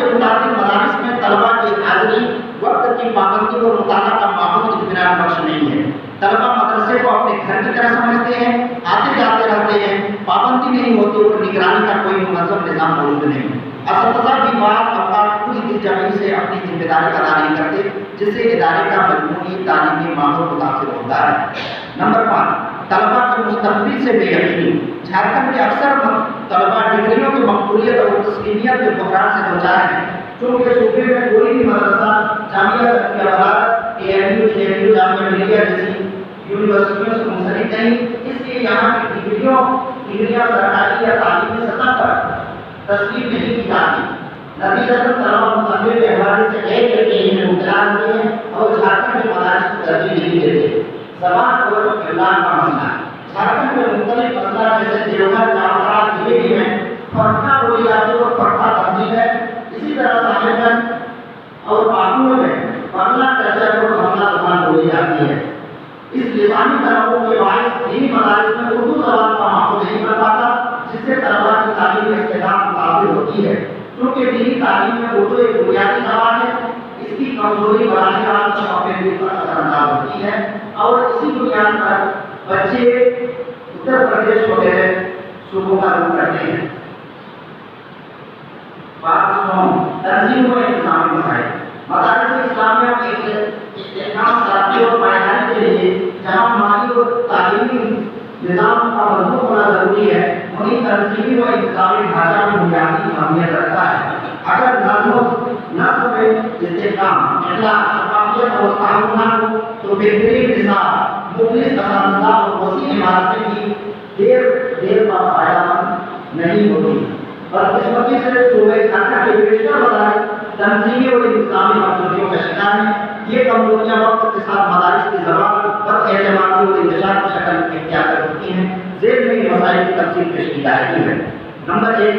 کے مطابق مدارس میں طلبہ کی حاضری، وقت کی پابندی اور مطالعہ کا ماحول اطمینان بخش نہیں ہے۔ طلبہ مدرسے کو اپنے گھر کی طرح سمجھتے ہیں، آتے جاتے رہتے ہیں، پابندی نہیں ہوتی اور نگرانی کا کوئی منظم نظام موجود نہیں۔ اساتذہ بھی بعض اوقات پوری دل جمعی سے اپنی ذمہ داری ادا نہیں کرتے، جس سے ادارے کا مجموعی تعلیمی ماحول متاثر ہوتا ہے۔ نمبر 5، طلبہ کے مستقبل سے بے یقینی۔ جھارکھنڈ کے اکثر طلبہ ڈگریوں کی مقبولیت اور تسلیمیت کے بحران سے دوچار ہیں، چونکہ صوبے میں کوئی بھی مدرسہ، جامعہ سرکیہ بلاد، AMU جامعہ ملیہ جیسی یونیورسٹیوں سے منسلک نہیں، اس لیے یہاں کی ڈگریاں سرکاری یا تعلیمی سطح پر تسلیم نہیں کی جاتی۔ نتیجتاً طلبہ مستقبل کے حوالے سے ایک میں مبتلا ہوتے ہیں اور جھارکھنڈ کے مدارس کو ترجیح نہیں دیتے۔ زبان اور املاک کا مسئلہ، جھارکھنڈ میں مختلف مسئلہ جیسے دیوبند، جامعات، DAV میں فرقہ بولی جاتی اور فرقہ تبدیل ہے۔ اسی طرح ساحلگنج اور پاکو میں بنگلہ کلچر اور بنگلہ زبان بولی جاتی ہے۔ اس لسانی تنوع کے باعث دینی مدارس میں اردو زبان کا ماحول نہیں بن پاتا، جس سے طلبہ کی تعلیم استحکام متاثر ہوتی ہے۔ کیونکہ دینی تعلیم میں اردو ایک بنیادی زبان ہے، اس کی کمزوری براہ راست شعبے پر اثر انداز ہوتی ہے اور اسی بنیاد پر بچے اتر پردیش وغیرہ صوبوں کا رخ کرتے ہیں۔ تنظیم و انتظامی مسائل، مدارس اسلامیہ کے استحکام ساتھی اور پائیداری کے لیے جہاں مالی اور تعلیمی نظام کا مضبوط ہونا ضروری ہے، وہیں تنظیمی و انتظامی ڈھانچہ بھی بنیادی اہمیت رکھتا ہے۔ اگر نظم میں استحکام، اخلاق، شفافیت اور تعاون نہ ہو تو بہترین نصاب، مخلص اساتذہ اور وسیع عمارتیں بھی دیر کا فائدہ مند نہیں ہوتی۔ بدقسمتی سے صوبہ جھارکھنڈ کے بیشتر مدارس تنظیمی اور انتظامی کمزوریوں کا شکار ہیں۔ یہ کمزوریاں وقت کے ساتھ مدارس کی زبان، بد اعتمادی اور انتشار کی شکل اختیار کر چکی ہیں۔ ذیل میں ان مسائل کی تفصیل پیش کی جا رہی ہے۔ نمبر 1،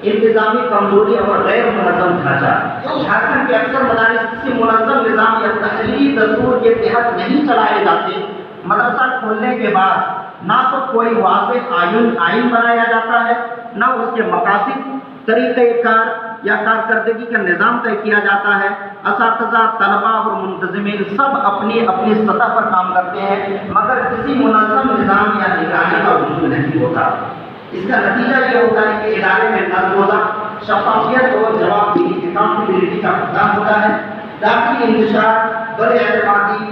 انتظامی کمزوری اور غیر منظم ڈھانچہ۔ جھارکھنڈ کے اکثر مدارس کسی منظم نظام یا تحریری دستور کے تحت نہیں چلائے جاتے۔ مدرسہ کھولنے کے بعد نہ تو کوئی واضح آئین بنایا جاتا ہے، نہ اس کے مقاصد، طریقہ کار یا کارکردگی کا نظام طے کیا جاتا ہے۔ اساتذہ، طلباء اور منتظمین سب اپنی اپنی سطح پر کام کرتے ہیں، مگر کسی منظم نظام یا نگرانی کا وجود نہیں ہوتا۔ اس کا نتیجہ یہ ہوتا ہے کہ ادارے میں نظم و ضبط، شفافیت اور جوابدہی، اکاؤنٹیبلٹی کا فقدان ہوتا ہے۔ داخلی انتشار، بد اعتمادی